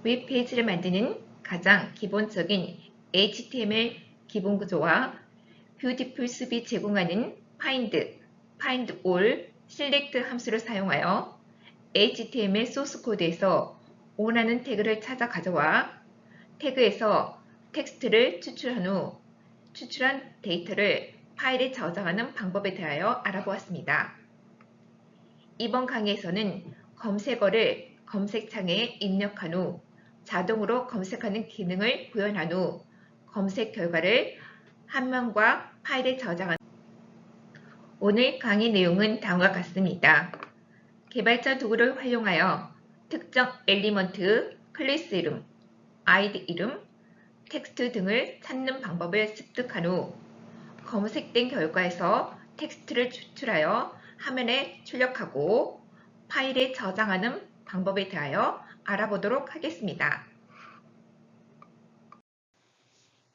웹페이지를 만드는 가장 기본적인 HTML 기본 구조와 뷰티풀 숲이 제공하는 find, all, select 함수를 사용하여 HTML 소스 코드에서 원하는 태그를 찾아 가져와 태그에서 텍스트를 추출한 후 추출한 데이터를 파일에 저장하는 방법에 대하여 알아보았습니다. 이번 강의에서는 검색어를 검색창에 입력한 후 자동으로 검색하는 기능을 구현한 후 검색 결과를 화면과 파일에 저장하는 오늘 강의 내용은 다음과 같습니다. 개발자 도구를 활용하여 특정 엘리먼트, 클래스 이름, 아이디 이름, 텍스트 등을 찾는 방법을 습득한 후 검색된 결과에서 텍스트를 추출하여 화면에 출력하고 파일에 저장하는 방법에 대하여 알아보도록 하겠습니다.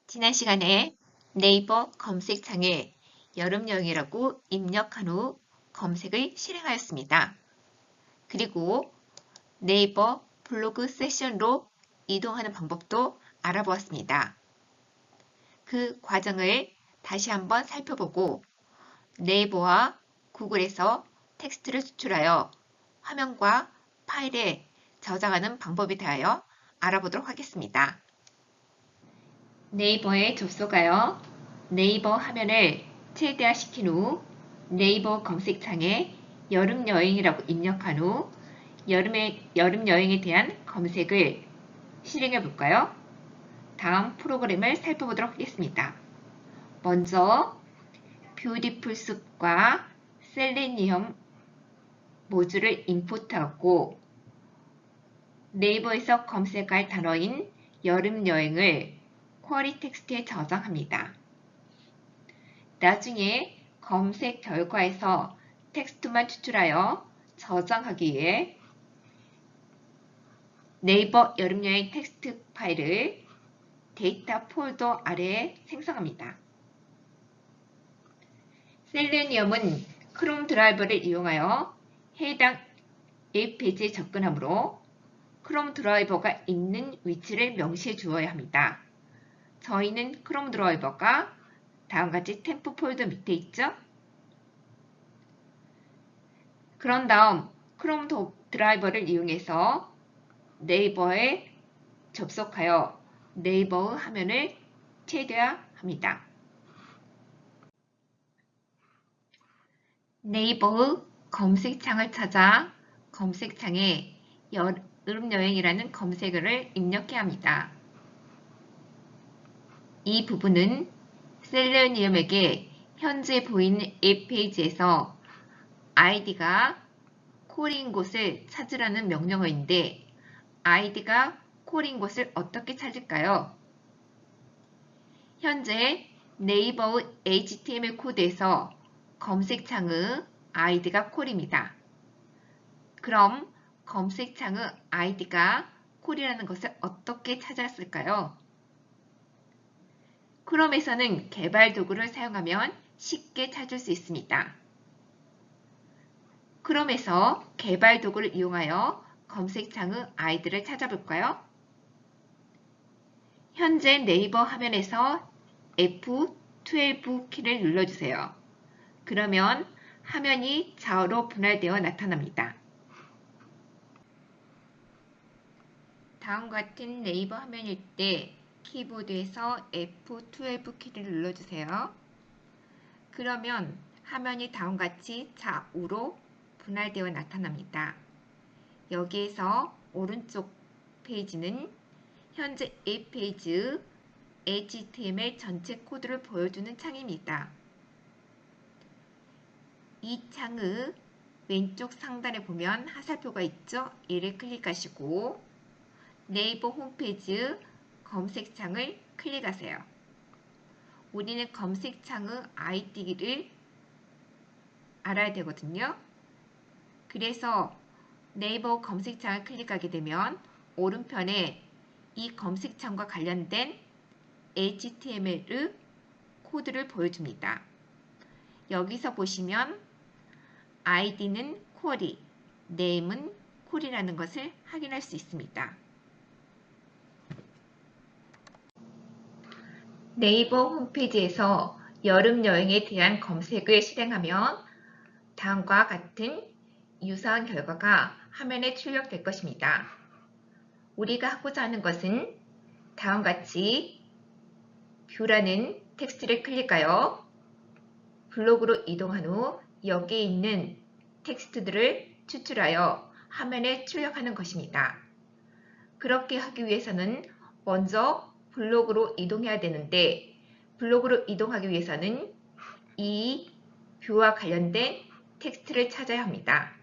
지난 시간에 네이버 검색창에 여름여행이라고 입력한 후 검색을 실행하였습니다. 그리고 네이버 블로그 세션로 이동하는 방법도 알아보았습니다. 그 과정을 다시 한번 살펴보고 네이버와 구글에서 텍스트를 추출하여 화면과 파일에 저장하는 방법에 대하여 알아보도록 하겠습니다. 네이버에 접속하여 네이버 화면을 최대화시킨 후 네이버 검색창에 여름여행이라고 입력한 후 여름여행에 대한 검색을 실행해 볼까요? 다음 프로그램을 살펴보도록 하겠습니다. 먼저 뷰티풀 숲과 셀레니엄 모듈을 임포트하고 네이버에서 검색할 단어인 여름여행을 쿼리 텍스트에 저장합니다. 나중에 검색 결과에서 텍스트만 추출하여 저장하기 위해 네이버 여름여행 텍스트 파일을 데이터 폴더 아래에 생성합니다. 셀레니엄은 크롬 드라이버를 이용하여 해당 웹페이지에 접근하므로 크롬 드라이버가 있는 위치를 명시해 주어야 합니다. 저희는 크롬 드라이버가 다음같이 템프 폴더 밑에 있죠? 그런 다음 크롬 드라이버를 이용해서 네이버에 접속하여 네이버 화면을 최대화합니다. 네이버 검색창을 찾아 검색창에 여름여행이라는 검색어를 입력해야 합니다. 이 부분은 셀레니엄에게 현재 보이는 웹페이지에서 아이디가 콜인 곳을 찾으라는 명령어인데 아이디가 콜인 곳을 어떻게 찾을까요? 현재 네이버의 HTML 코드에서 검색창의 아이디가 콜입니다. 그럼 검색창의 아이디가 콜이라는 것을 어떻게 찾았을까요? 크롬에서는 개발 도구를 사용하면 쉽게 찾을 수 있습니다. 크롬에서 개발 도구를 이용하여 검색창의 아이디를 찾아볼까요? 현재 네이버 화면에서 F12 키를 눌러주세요. 그러면 화면이 좌우로 분할되어 나타납니다. 다음과 같은 네이버 화면일 때 키보드에서 F12 키를 눌러주세요. 그러면 화면이 다음같이 좌우로 분할되어 나타납니다. 여기에서 오른쪽 페이지는 현재 웹페이지 HTML 전체 코드를 보여주는 창입니다. 이 창의 왼쪽 상단에 보면 화살표가 있죠? 이를 클릭하시고 네이버 홈페이지 검색창을 클릭하세요. 우리는 검색창의 아이디를 알아야 되거든요. 그래서 네이버 검색창을 클릭하게 되면 오른편에 이 검색창과 관련된 HTML 코드를 보여줍니다. 여기서 보시면 아이디는 쿼리, 네임은 콜이라는 것을 확인할 수 있습니다. 네이버 홈페이지에서 여름 여행에 대한 검색을 실행하면 다음과 같은 유사한 결과가 화면에 출력될 것입니다. 우리가 하고자 하는 것은 다음과 같이 뷰라는 텍스트를 클릭하여 블로그로 이동한 후 여기에 있는 텍스트들을 추출하여 화면에 출력하는 것입니다. 그렇게 하기 위해서는 먼저 블로그로 이동해야 되는데 블로그로 이동하기 위해서는 이 뷰와 관련된 텍스트를 찾아야 합니다.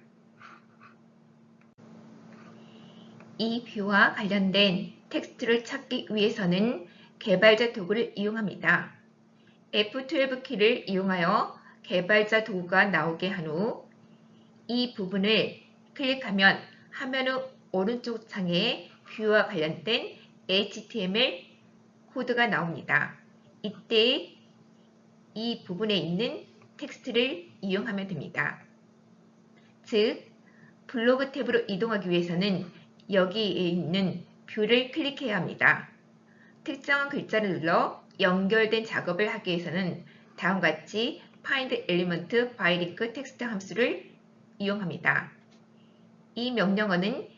이 뷰와 관련된 텍스트를 찾기 위해서는 개발자 도구를 이용합니다. F12 키를 이용하여 개발자 도구가 나오게 한 후 이 부분을 클릭하면 화면 오른쪽 창에 뷰와 관련된 HTML 코드가 나옵니다. 이때 이 부분에 있는 텍스트를 이용하면 됩니다. 즉, 블로그 탭으로 이동하기 위해서는 여기에 있는 뷰를 클릭해야 합니다. 특정한 글자를 눌러 연결된 작업을 하기 위해서는 다음과 같이 find element by link text 함수를 이용합니다. 이 명령어는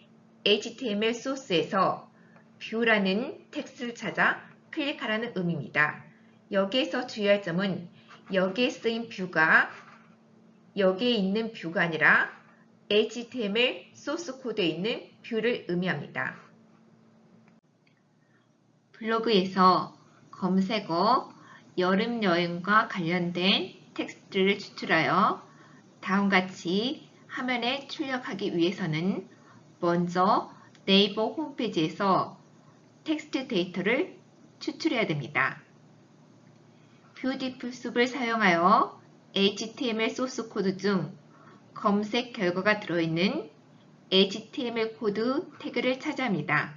HTML 소스에서 뷰라는 텍스트를 찾아 클릭하라는 의미입니다. 여기에서 주의할 점은 여기에 쓰인 뷰가 여기에 있는 뷰가 아니라 HTML 소스 코드에 있는 뷰를 의미합니다. 블로그에서 검색어 여름 여행과 관련된 텍스트를 추출하여 다음과 같이 화면에 출력하기 위해서는 먼저 네이버 홈페이지에서 텍스트 데이터를 추출해야 됩니다. 뷰티풀 숲을 사용하여 HTML 소스 코드 중 검색 결과가 들어있는 HTML 코드 태그를 찾아야 합니다.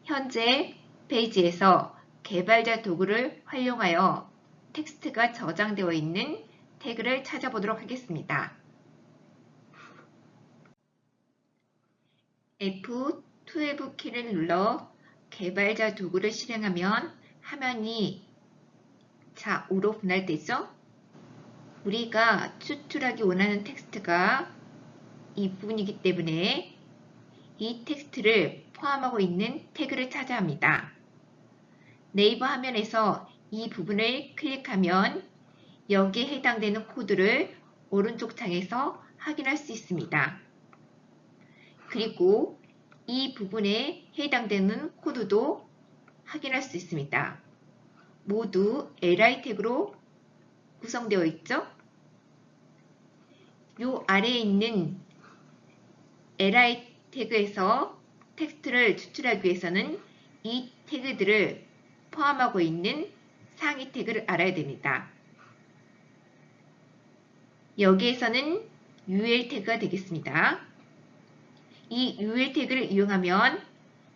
현재 페이지에서 개발자 도구를 활용하여 텍스트가 저장되어 있는 태그를 찾아보도록 하겠습니다. F12 키를 눌러 개발자 도구를 실행하면 화면이 좌우로 분할되죠? 우리가 추출하기 원하는 텍스트가 이 부분이기 때문에 이 텍스트를 포함하고 있는 태그를 찾아야 합니다. 네이버 화면에서 이 부분을 클릭하면 여기에 해당되는 코드를 오른쪽 창에서 확인할 수 있습니다. 그리고 이 부분에 해당되는 코드도 확인할 수 있습니다. 모두 li 태그로 구성되어 있죠? 요 아래에 있는 li 태그에서 텍스트를 추출하기 위해서는 이 태그들을 포함하고 있는 상위 태그를 알아야 됩니다. 여기에서는 ul 태그가 되겠습니다. 이 ul 태그를 이용하면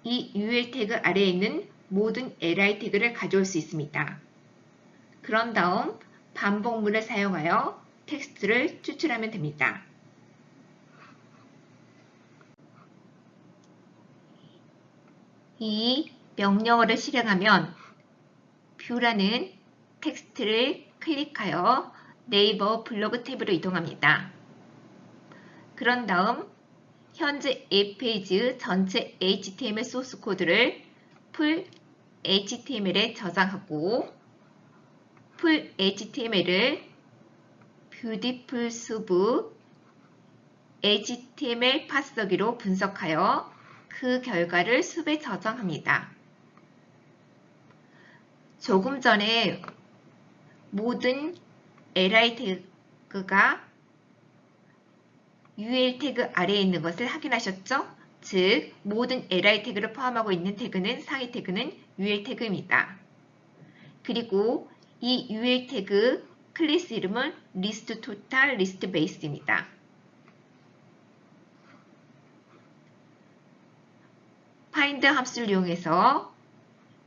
이 ul 태그 아래에 있는 모든 li 태그를 가져올 수 있습니다. 그런 다음 반복문을 사용하여 텍스트를 추출하면 됩니다. 이 명령어를 실행하면 뷰라는 텍스트를 클릭하여 네이버 블로그 탭으로 이동합니다. 그런 다음 현재 웹페이지 전체 HTML 소스 코드를 풀 HTML에 저장하고 풀 HTML을 뷰티풀 숲 HTML 파스더기로 분석하여 그 결과를 숲에 저장합니다. 조금 전에 모든 li 태그가 ul 태그 아래에 있는 것을 확인하셨죠? 즉, 모든 li 태그를 포함하고 있는 태그는 상위 태그는 ul 태그입니다. 그리고 이 ul 태그 클래스 이름은 list total, list base입니다. find 함수를 이용해서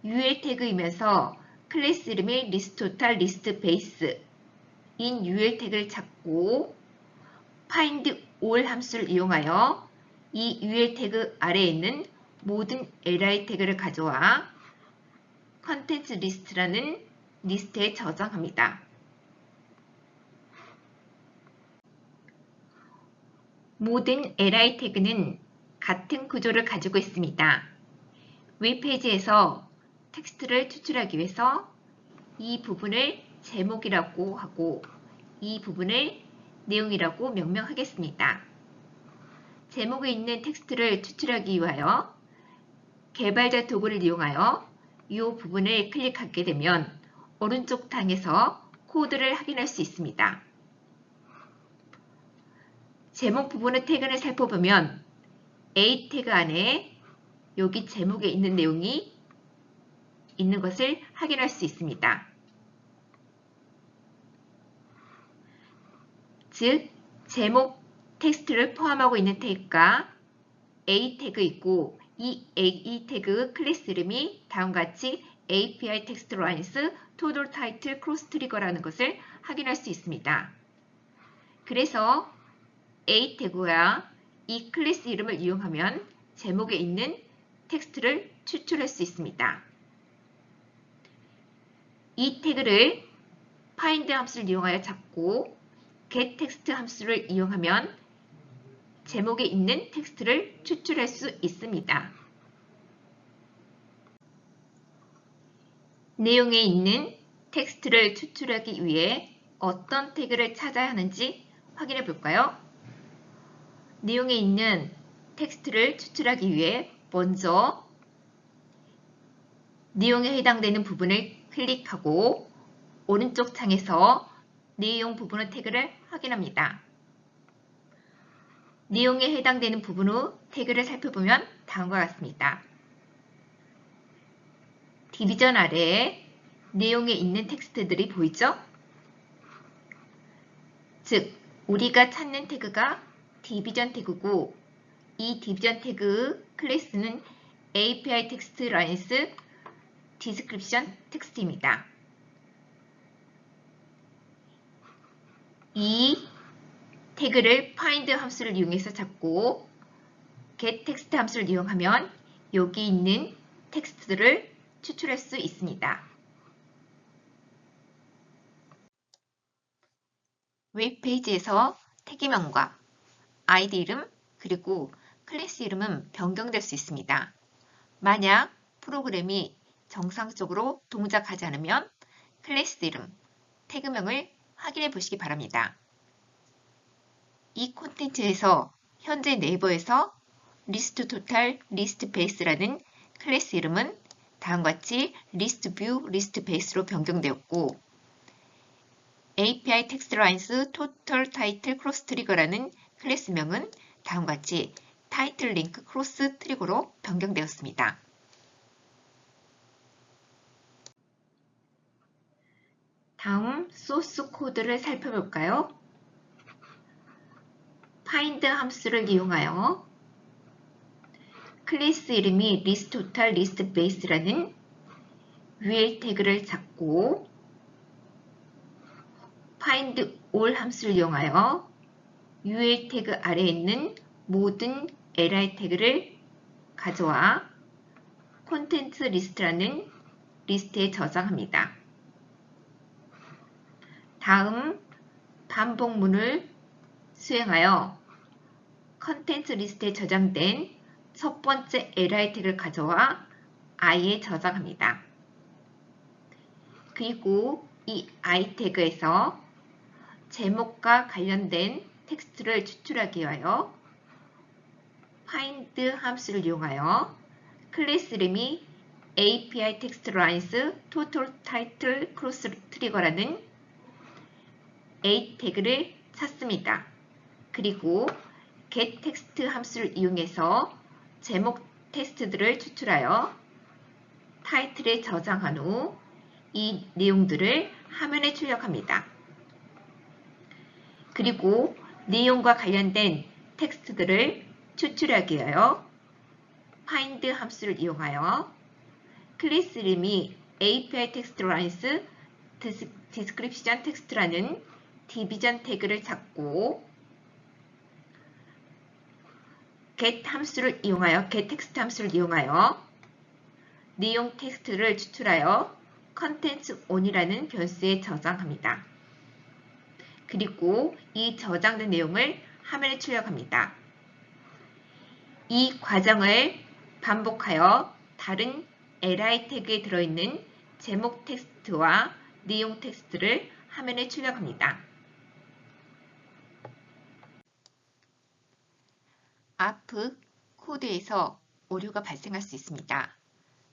ul 태그이면서 클래스 이름이 list total, list base 인 ul 태그를 찾고 find all 함수를 이용하여 이 ul 태그 아래에 있는 모든 li 태그를 가져와 컨텐츠 리스트라는 리스트에 저장합니다. 모든 li 태그는 같은 구조를 가지고 있습니다. 웹페이지에서 텍스트를 추출하기 위해서 이 부분을 제목이라고 하고 이 부분을 내용이라고 명명하겠습니다. 제목에 있는 텍스트를 추출하기 위하여 개발자 도구를 이용하여 이 부분을 클릭하게 되면 오른쪽 창에서 코드를 확인할 수 있습니다. 제목 부분의 태그를 살펴보면 A 태그 안에 여기 제목에 있는 내용이 있는 것을 확인할 수 있습니다. 즉, 제목 텍스트를 포함하고 있는 태그가 A 태그 있고 이 A 태그 클래스 이름이 다음과 같이 API 텍스트 라인스 토돌 타이틀 크로스 트리거라는 것을 확인할 수 있습니다. 그래서 A 태그와 이 클래스 이름을 이용하면 제목에 있는 텍스트를 추출할 수 있습니다. 이 태그를 find 함수를 이용하여 찾고 getText 함수를 이용하면 제목에 있는 텍스트를 추출할 수 있습니다. 내용에 있는 텍스트를 추출하기 위해 어떤 태그를 찾아야 하는지 확인해 볼까요? 내용에 있는 텍스트를 추출하기 위해 먼저 내용에 해당되는 부분을 클릭하고 오른쪽 창에서 내용 부분의 태그를 확인합니다. 내용에 해당되는 부분의 태그를 살펴보면 다음과 같습니다. 디비전 아래에 내용에 있는 텍스트들이 보이죠? 즉, 우리가 찾는 태그가 디비전 태그고 이 디비전 태그 클래스는 API 텍스트 라인스 디스크립션 텍스트입니다. 이 태그를 find 함수를 이용해서 찾고 getText 함수를 이용하면 여기 있는 텍스트들을 추출할 수 있습니다. 웹페이지에서 태그명과 아이디 이름 그리고 클래스 이름은 변경될 수 있습니다. 만약 프로그램이 정상적으로 동작하지 않으면 클래스 이름, 태그명을 확인해 보시기 바랍니다. 이 콘텐츠에서 현재 네이버에서 리스트 토탈, 리스트 베이스라는 클래스 이름은 다음과 같이 리스트 뷰, 리스트 베이스로 변경되었고 API 텍스트 라인스 토탈 타이틀 크로스 트리거라는 클래스명은 다음과 같이 타이틀 링크 크로스 트리거로 변경되었습니다. 다음 소스 코드를 살펴볼까요? find 함수를 이용하여 클래스 이름이 listTotal, listBase라는 UL 태그를 찾고 find all 함수를 이용하여 UL 태그 아래에 있는 모든 li 태그를 가져와 콘텐츠 리스트라는 리스트에 저장합니다. 다음 반복문을 수행하여 컨텐츠 리스트에 저장된 첫 번째 li 태그를 가져와 i에 저장합니다. 그리고 이 i 태그에서 제목과 관련된 텍스트를 추출하기 위하여 find 함수를 이용하여 클래스 이름이 API 텍스트 라인스 토탈 타이틀 크로스 트리거라는 A 태그를 찾습니다. 그리고 getText 함수를 이용해서 제목 텍스트들을 추출하여 타이틀에 저장한 후 이 내용들을 화면에 출력합니다. 그리고 내용과 관련된 텍스트들을 추출하기 위하여 find 함수를 이용하여 클래스 이름이 API 텍스트 라인스 디스크립션 텍스트라는 디비전 태그를 찾고 get 함수를 이용하여 getText 함수를 이용하여 내용 텍스트를 추출하여 컨텐츠 on이라는 변수에 저장합니다. 그리고 이 저장된 내용을 화면에 출력합니다. 이 과정을 반복하여 다른 li 태그에 들어있는 제목 텍스트와 내용 텍스트를 화면에 출력합니다. 앞 코드에서 오류가 발생할 수 있습니다.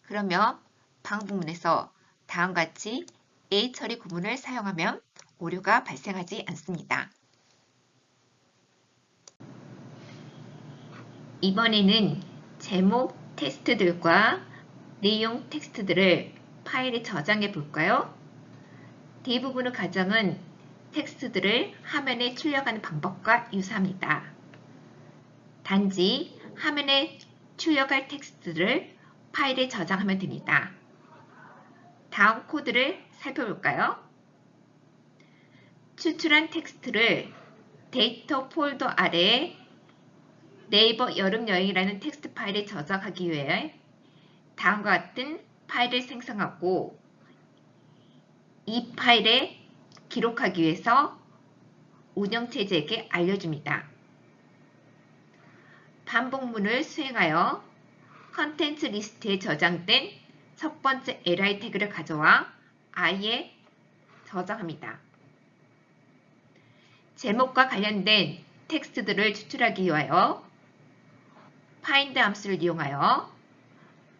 그러면 방법문에서 다음과 같이 A 처리 구문을 사용하면 오류가 발생하지 않습니다. 이번에는 제목 텍스트들과 내용 텍스트들을 파일에 저장해 볼까요? 대부분의 가정은 텍스트들을 화면에 출력하는 방법과 유사합니다. 단지 화면에 출력할 텍스트를 파일에 저장하면 됩니다. 다음 코드를 살펴볼까요? 추출한 텍스트를 데이터 폴더 아래에 네이버 여름여행이라는 텍스트 파일에 저장하기 위해 다음과 같은 파일을 생성하고 이 파일에 기록하기 위해서 운영체제에게 알려줍니다. 반복문을 수행하여 컨텐츠 리스트에 저장된 첫 번째 li 태그를 가져와 i에 저장합니다. 제목과 관련된 텍스트들을 추출하기 위하여 find 함수를 이용하여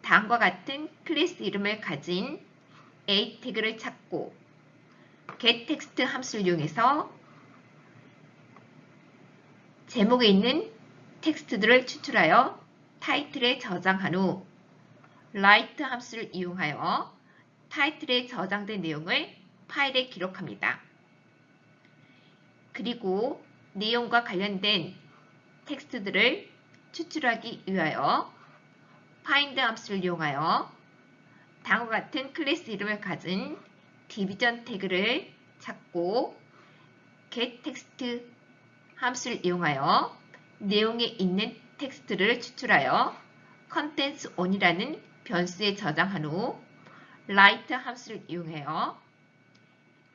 다음과 같은 클래스 이름을 가진 a 태그를 찾고 getText 함수를 이용해서 제목에 있는 텍스트들을 추출하여 타이틀에 저장한 후 write 함수를 이용하여 타이틀에 저장된 내용을 파일에 기록합니다. 그리고 내용과 관련된 텍스트들을 추출하기 위하여 find 함수를 이용하여 다음과 같은 클래스 이름을 가진 division 태그를 찾고 getText 함수를 이용하여 내용에 있는 텍스트를 추출하여 컨텐츠 on이라는 변수에 저장한 후 write 함수를 이용하여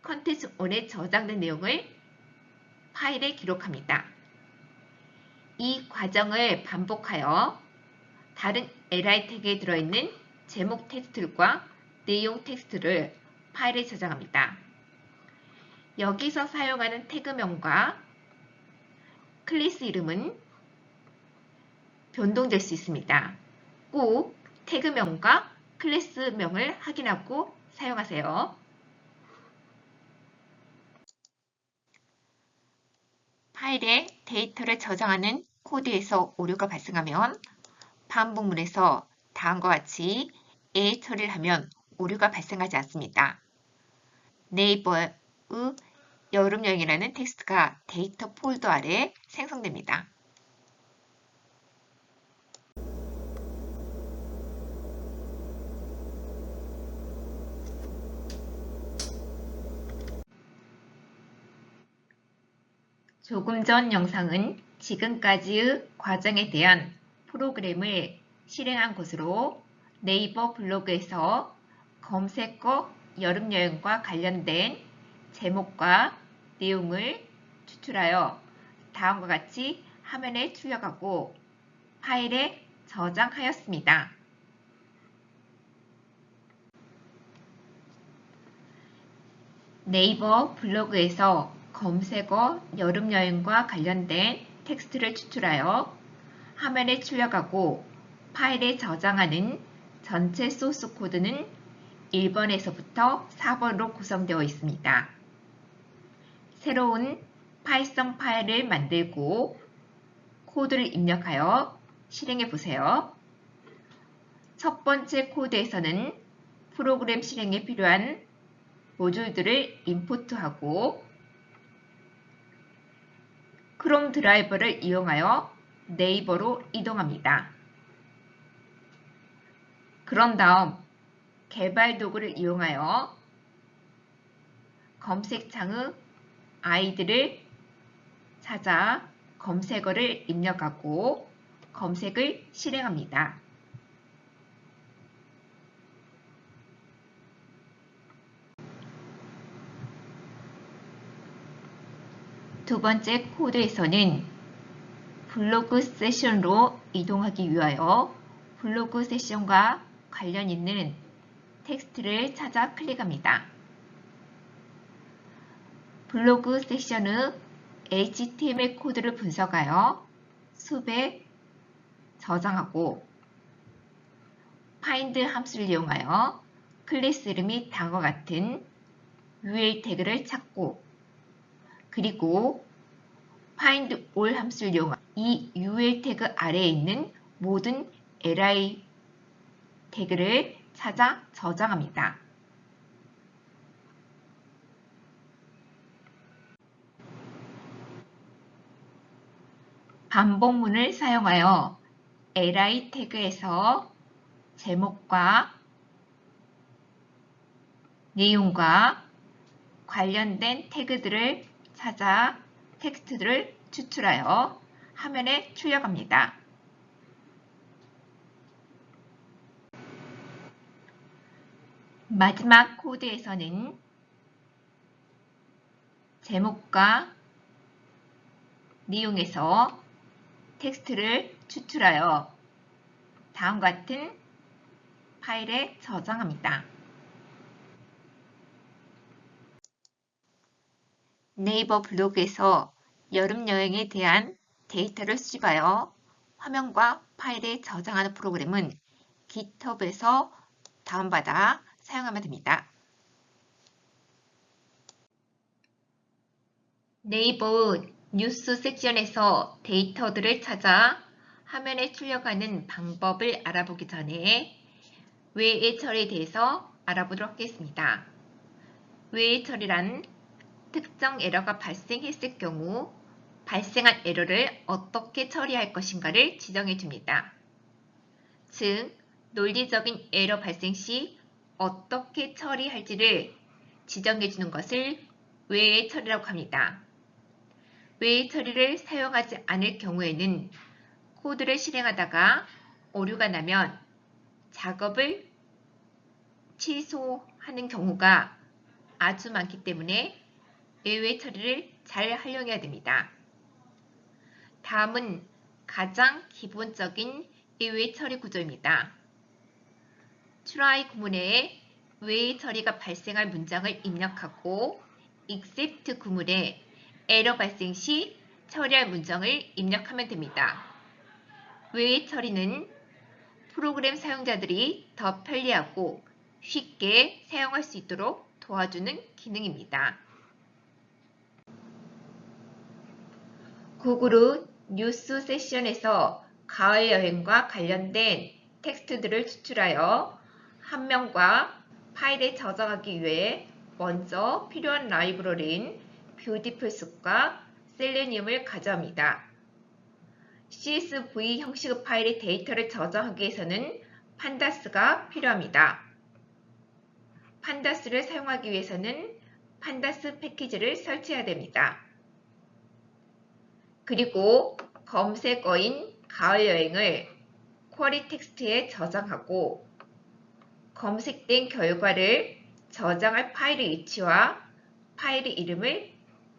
컨텐츠 on에 저장된 내용을 파일에 기록합니다. 이 과정을 반복하여 다른 li 태그에 들어있는 제목 텍스트과 내용 텍스트를 파일에 저장합니다. 여기서 사용하는 태그명과 클래스 이름은 변동될 수 있습니다. 꼭 태그명과 클래스명을 확인하고 사용하세요. 파일에 데이터를 저장하는 코드에서 오류가 발생하면 반복문에서 다음과 같이 A 처리를 하면 오류가 발생하지 않습니다. 네이버의 여름여행이라는 텍스트가 데이터 폴더 아래에 생성됩니다. 조금 전 영상은 지금까지의 과정에 대한 프로그램을 실행한 것으로 네이버 블로그에서 검색어 여름여행과 관련된 제목과 내용을 추출하여 다음과 같이 화면에 출력하고 파일에 저장하였습니다. 네이버 블로그에서 검색어 여름여행과 관련된 텍스트를 추출하여 화면에 출력하고 파일에 저장하는 전체 소스 코드는 1번에서부터 4번으로 구성되어 있습니다. 새로운 파이썬 파일을 만들고 코드를 입력하여 실행해 보세요. 첫 번째 코드에서는 프로그램 실행에 필요한 모듈들을 임포트하고 크롬 드라이버를 이용하여 네이버로 이동합니다. 그런 다음 개발 도구를 이용하여 검색창의 아이디를 찾아 검색어를 입력하고 검색을 실행합니다. 두 번째 코드에서는 블로그 세션으로 이동하기 위하여 블로그 세션과 관련 있는 텍스트를 찾아 클릭합니다. 블로그 세션의 HTML 코드를 분석하여 숲에 저장하고 find 함수를 이용하여 클래스 이름이 다음과 같은 URL 태그를 찾고 그리고 find all 함수를 이용하여 이 URL 태그 아래에 있는 모든 li 태그를 찾아 저장합니다. 반복문을 사용하여 li 태그에서 제목과 내용과 관련된 태그들을 찾아 텍스트를 추출하여 화면에 출력합니다. 마지막 코드에서는 제목과 내용에서 텍스트를 추출하여 다음과 같은 파일에 저장합니다. 네이버 블로그에서 여름 여행에 대한 데이터를 수집하여 화면과 파일에 저장하는 프로그램은 GitHub에서 다운받아 사용하면 됩니다. 네이버 뉴스 섹션에서 데이터들을 찾아 화면에 출력하는 방법을 알아보기 전에 외의 처리에 대해서 알아보도록 하겠습니다. 외의 처리란 특정 에러가 발생했을 경우 발생한 에러를 어떻게 처리할 것인가를 지정해 줍니다. 즉, 논리적인 에러 발생 시 어떻게 처리할지를 지정해 주는 것을 외의 처리라고 합니다. 외의 처리를 사용하지 않을 경우에는 코드를 실행하다가 오류가 나면 작업을 취소하는 경우가 아주 많기 때문에 외의 처리를 잘 활용해야 됩니다. 다음은 가장 기본적인 외의 처리 구조입니다. try 구문에 외의 처리가 발생할 문장을 입력하고 except 구문에 에러 발생 시 처리할 문장을 입력하면 됩니다. 외의 처리는 프로그램 사용자들이 더 편리하고 쉽게 사용할 수 있도록 도와주는 기능입니다. 구글은 뉴스 세션에서 가을 여행과 관련된 텍스트들을 추출하여 화면과 파일에 저장하기 위해 먼저 필요한 라이브러리인 뷰티풀숲과 셀레니움을 가져옵니다. CSV 형식의 파일의 데이터를 저장하기 위해서는 판다스가 필요합니다. 판다스를 사용하기 위해서는 판다스 패키지를 설치해야 됩니다. 그리고 검색어인 가을 여행을 쿼리 텍스트에 저장하고 검색된 결과를 저장할 파일의 위치와 파일의 이름을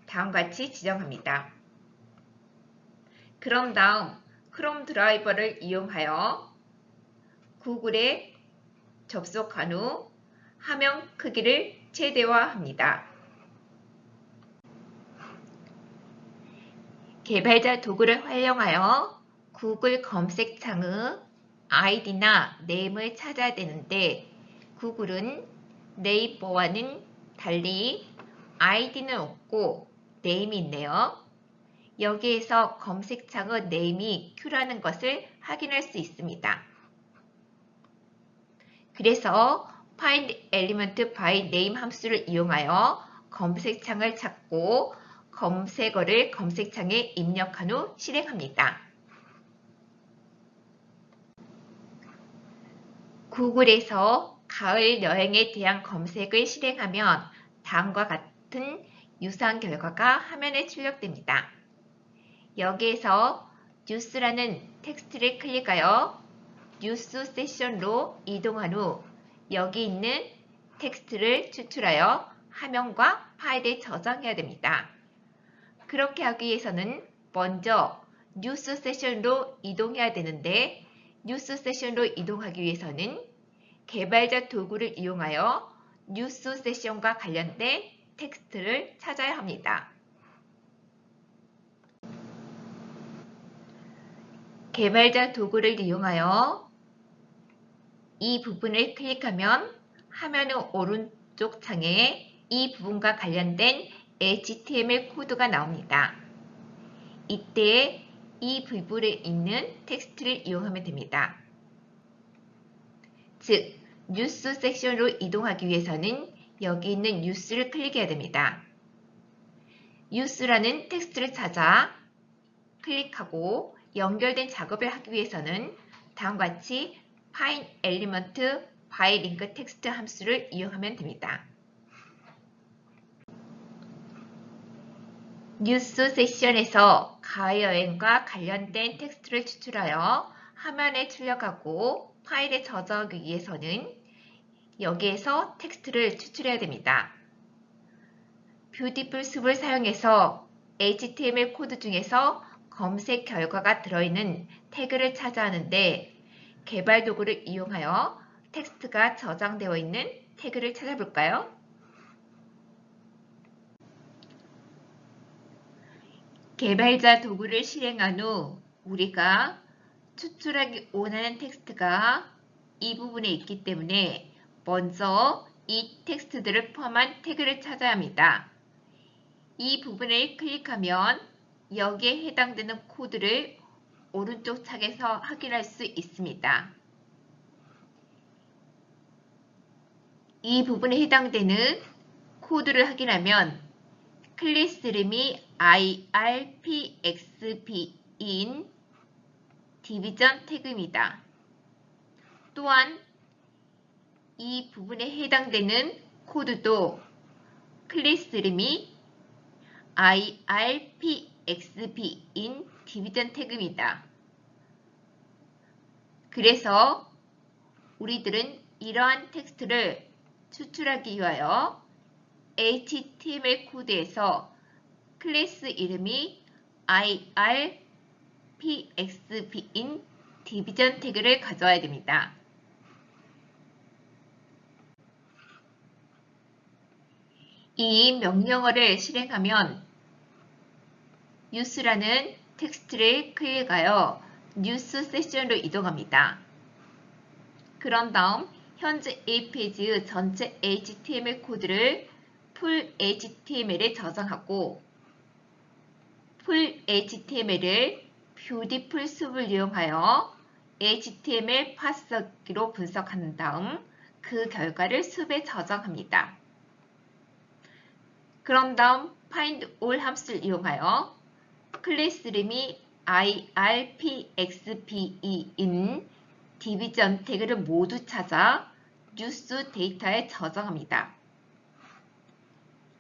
다음과 같이 지정합니다. 그런 다음 크롬 드라이버를 이용하여 구글에 접속한 후 화면 크기를 최대화합니다. 개발자 도구를 활용하여 구글 검색창의 아이디나 네임을 찾아야 되는데 구글은 네이버와는 달리 아이디는 없고 네임이 있네요. 여기에서 검색창의 네임이 Q라는 것을 확인할 수 있습니다. 그래서 find element by name 함수를 이용하여 검색창을 찾고 검색어를 검색창에 입력한 후 실행합니다. 구글에서 가을 여행에 대한 검색을 실행하면 다음과 같은 유사한 결과가 화면에 출력됩니다. 여기에서 뉴스라는 텍스트를 클릭하여 뉴스 세션로 이동한 후 여기 있는 텍스트를 추출하여 화면과 파일에 저장해야 됩니다. 그렇게 하기 위해서는 먼저 뉴스 세션으로 이동해야 되는데 뉴스 세션으로 이동하기 위해서는 개발자 도구를 이용하여 뉴스 세션과 관련된 텍스트를 찾아야 합니다. 개발자 도구를 이용하여 이 부분을 클릭하면 화면의 오른쪽 창에 이 부분과 관련된 HTML 코드가 나옵니다. 이때 이 부분에 있는 텍스트를 이용하면 됩니다. 즉, 뉴스 섹션으로 이동하기 위해서는 여기 있는 뉴스를 클릭해야 됩니다. 뉴스라는 텍스트를 찾아 클릭하고 연결된 작업을 하기 위해서는 다음과 같이 find element by link text 함수를 이용하면 됩니다. 뉴스 섹션에서 가을 여행과 관련된 텍스트를 추출하여 화면에 출력하고 파일에 저장하기 위해서는 여기에서 텍스트를 추출해야 됩니다. 뷰티풀 숲을 사용해서 HTML 코드 중에서 검색 결과가 들어있는 태그를 찾아 하는데 개발 도구를 이용하여 텍스트가 저장되어 있는 태그를 찾아볼까요? 개발자 도구를 실행한 후 우리가 추출하기 원하는 텍스트가 이 부분에 있기 때문에 먼저 이 텍스트들을 포함한 태그를 찾아야 합니다. 이 부분을 클릭하면 여기에 해당되는 코드를 오른쪽 창에서 확인할 수 있습니다. 이 부분에 해당되는 코드를 확인하면 클래스 이름이 IRPXP인 디비전 태그입니다. 또한 이 부분에 해당되는 코드도 클래스 이름이 IRPXP인 디비전 태그입니다. 그래서 우리들은 이러한 텍스트를 추출하기 위하여 HTML 코드에서 클래스 이름이 IRPXP인 디비전 태그를 가져와야 됩니다. 이 명령어를 실행하면 뉴스라는 텍스트를 클릭하여 뉴스 세션으로 이동합니다. 그런 다음 현재 A 페이지의 전체 HTML 코드를 풀 HTML에 저장하고 풀 HTML을 뷰티풀 숲을 이용하여 HTML 파스기로 분석한 다음 그 결과를 숲에 저장합니다. 그런 다음 find all 함수를 이용하여 클래스 이름이 IRPXPE인 디비전 태그를 모두 찾아 뉴스 데이터에 저장합니다.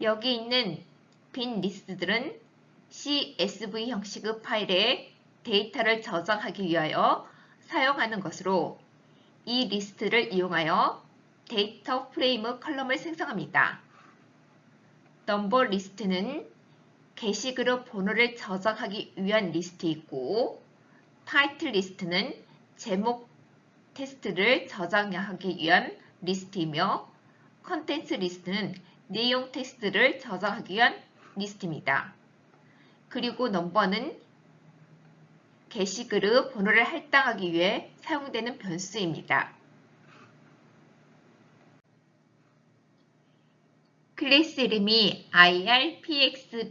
여기 있는 빈 리스트들은 CSV 형식의 파일에 데이터를 저장하기 위하여 사용하는 것으로 이 리스트를 이용하여 데이터 프레임 컬럼을 생성합니다. 넘버 리스트는 게시글의 번호를 저장하기 위한 리스트이고 타이틀 리스트는 제목 텍스트를 저장하기 위한 리스트이며 컨텐츠 리스트는 내용 텍스트를 저장하기 위한 리스트입니다. 그리고 넘버는 게시글의 번호를 할당하기 위해 사용되는 변수입니다. 클래스 이름이 IRPXP인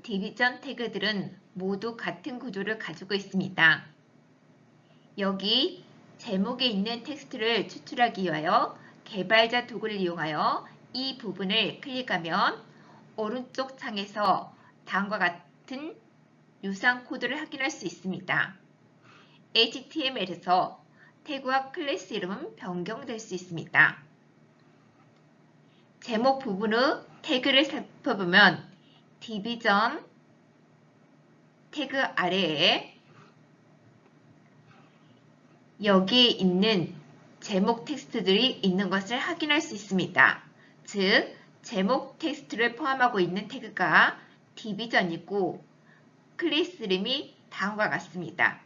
디비전 태그들은 모두 같은 구조를 가지고 있습니다. 여기 제목에 있는 텍스트를 추출하기 위하여 개발자 도구를 이용하여 이 부분을 클릭하면 오른쪽 창에서 다음과 같은 유사한 코드를 확인할 수 있습니다. HTML에서 태그와 클래스 이름은 변경될 수 있습니다. 제목 부분의 태그를 살펴보면 디비전 태그 아래에 여기에 있는 제목 텍스트들이 있는 것을 확인할 수 있습니다. 즉, 제목 텍스트를 포함하고 있는 태그가 디비전이고 클래스 이름이 다음과 같습니다.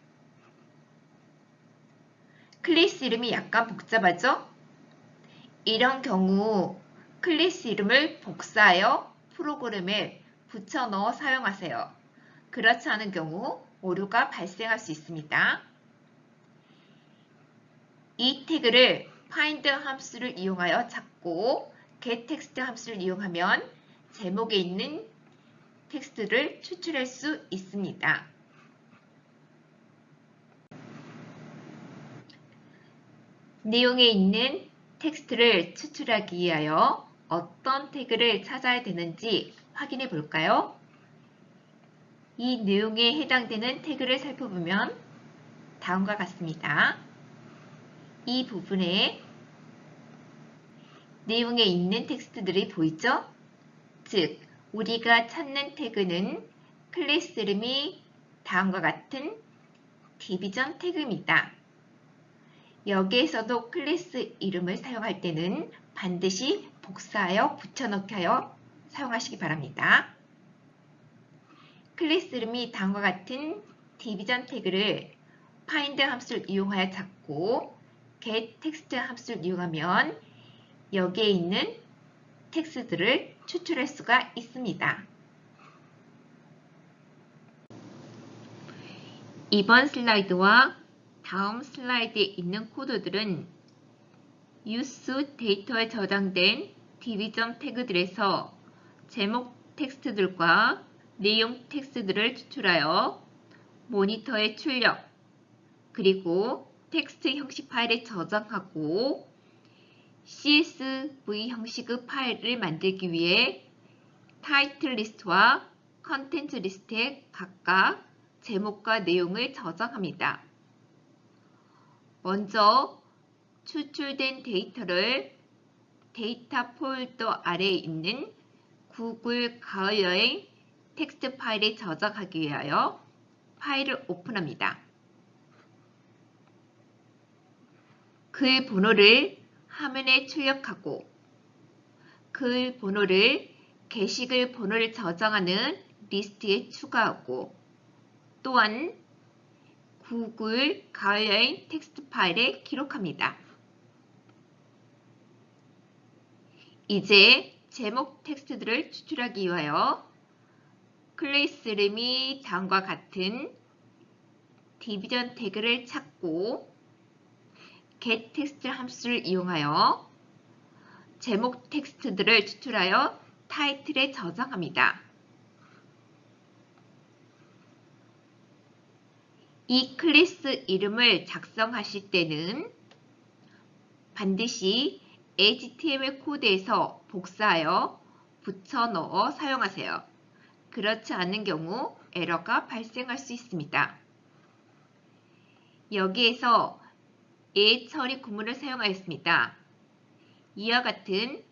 클래스 이름이 약간 복잡하죠? 이런 경우 클래스 이름을 복사하여 프로그램에 붙여 넣어 사용하세요. 그렇지 않은 경우 오류가 발생할 수 있습니다. 이 태그를 find 함수를 이용하여 찾고 getText 함수를 이용하면 제목에 있는 텍스트를 추출할 수 있습니다. 내용에 있는 텍스트를 추출하기 위하여 어떤 태그를 찾아야 되는지 확인해 볼까요? 이 내용에 해당되는 태그를 살펴보면 다음과 같습니다. 이 부분에 내용에 있는 텍스트들이 보이죠? 즉, 우리가 찾는 태그는 클래스 이름이 다음과 같은 디비전 태그입니다. 여기에서도 클래스 이름을 사용할 때는 반드시 복사하여 붙여넣기 하여 사용하시기 바랍니다. 클래스 이름이 다음과 같은 디비전 태그를 find 함수를 이용하여 찾고 getText 함수를 이용하면 여기에 있는 텍스트들을 추출할 수가 있습니다. 이번 슬라이드와 다음 슬라이드에 있는 코드들은 use 데이터에 저장된 디비전 태그들에서 제목 텍스트들과 내용 텍스트들을 추출하여 모니터에 출력, 그리고 텍스트 형식 파일에 저장하고 CSV 형식의 파일을 만들기 위해 타이틀 리스트와 컨텐츠 리스트에 각각 제목과 내용을 저장합니다. 먼저 추출된 데이터를 데이터 폴더 아래에 있는 구글 가을여행 텍스트 파일에 저장하기 위하여 파일을 오픈합니다. 글 번호를 화면에 출력하고 글 번호를 게시글 번호를 저장하는 리스트에 추가하고 또한 구글 가을여행 텍스트 파일에 기록합니다. 이제 제목 텍스트들을 추출하기 위하여 클래스 이름이 다음과 같은 디비전 태그를 찾고 getText 함수를 이용하여 제목 텍스트들을 추출하여 타이틀에 저장합니다. 이 클래스 이름을 작성하실 때는 반드시 HTML 코드에서 복사하여 붙여 넣어 사용하세요. 그렇지 않은 경우 에러가 발생할 수 있습니다. 여기에서 예 처리 구문을 사용하였습니다. 이와 같은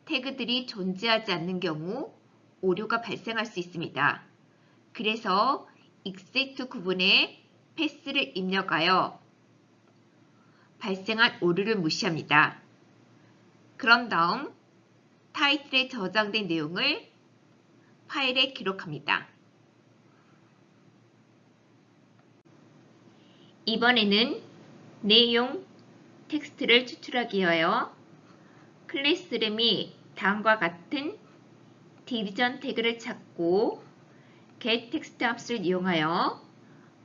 태그들이 존재하지 않는 경우 오류가 발생할 수 있습니다. 그래서 exit 구문에 패스를 입력하여 발생한 오류를 무시합니다. 그런 다음 타이틀에 저장된 내용을 파일에 기록합니다. 이번에는 내용 텍스트를 추출하기 위하여 클래스 이름이 다음과 같은 디비전 태그를 찾고 getText 함수를 이용하여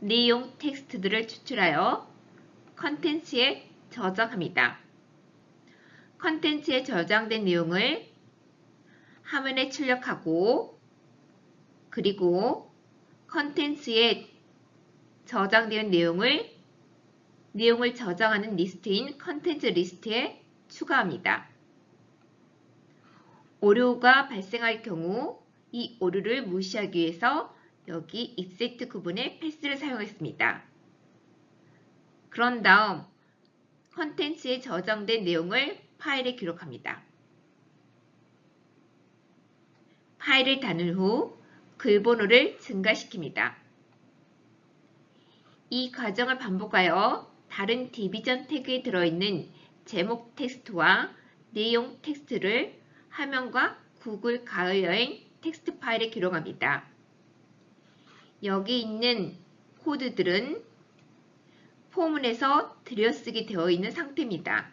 내용 텍스트들을 추출하여 컨텐츠에 저장합니다. 컨텐츠에 저장된 내용을 화면에 출력하고 그리고 컨텐츠에 저장된 내용을 저장하는 리스트인 컨텐츠 리스트에 추가합니다. 오류가 발생할 경우 이 오류를 무시하기 위해서 여기 exit 구문에 패스를 사용했습니다. 그런 다음 컨텐츠에 저장된 내용을 파일에 기록합니다. 파일을 닫은 후 글 번호를 증가시킵니다. 이 과정을 반복하여 다른 디비전 태그에 들어있는 제목 텍스트와 내용 텍스트를 화면과 구글 가을여행 텍스트 파일에 기록합니다. 여기 있는 코드들은 포문에서 들여쓰기 되어 있는 상태입니다.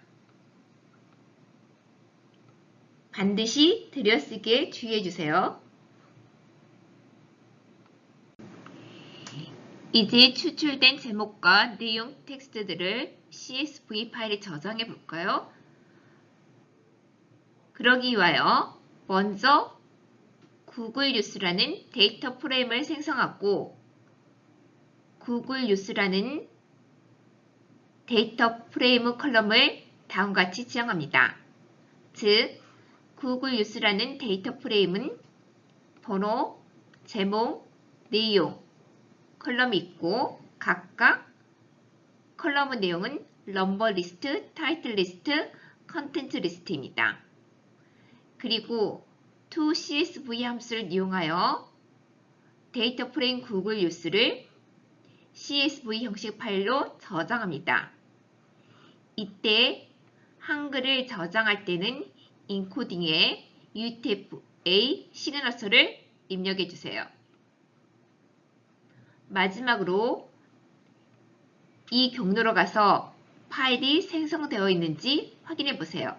반드시 들여쓰기에 주의해 주세요. 이제 추출된 제목과 내용 텍스트들을 CSV 파일에 저장해 볼까요? 그러기 위하여 먼저 구글 뉴스라는 데이터 프레임을 생성하고 구글 뉴스라는 데이터 프레임 컬럼을 다음과 같이 지정합니다. 즉, 구글 뉴스라는 데이터 프레임은 번호, 제목, 내용, 컬럼이 있고 각각 컬럼의 내용은 넘버 리스트, 타이틀 리스트, 컨텐츠 리스트입니다. 그리고 toCSV 함수를 이용하여 데이터 프레임 구글 뉴스를 CSV 형식 파일로 저장합니다. 이때 한글을 저장할 때는 인코딩에 UTF-8 시그너처를 입력해 주세요. 마지막으로 이 경로로 가서 파일이 생성되어 있는지 확인해 보세요.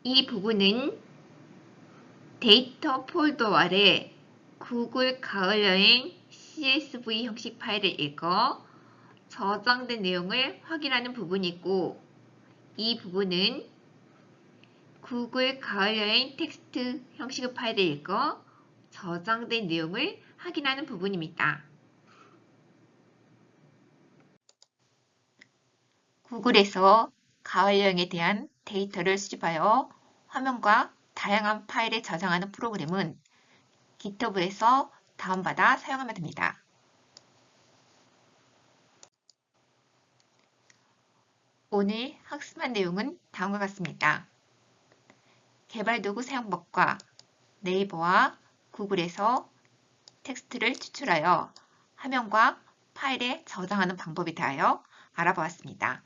이 부분은 데이터 폴더 아래 구글 가을여행 CSV 형식 파일을 읽어 저장된 내용을 확인하는 부분이고, 이 부분은 구글 가을여행 텍스트 형식 파일을 읽어 저장된 내용을 확인하는 부분입니다. 구글에서 가을여행에 대한 데이터를 수집하여 화면과 다양한 파일에 저장하는 프로그램은 GitHub에서 다운받아 사용하면 됩니다. 오늘 학습한 내용은 다음과 같습니다. 개발도구 사용법과 네이버와 구글에서 텍스트를 추출하여 화면과 파일에 저장하는 방법에 대하여 알아보았습니다.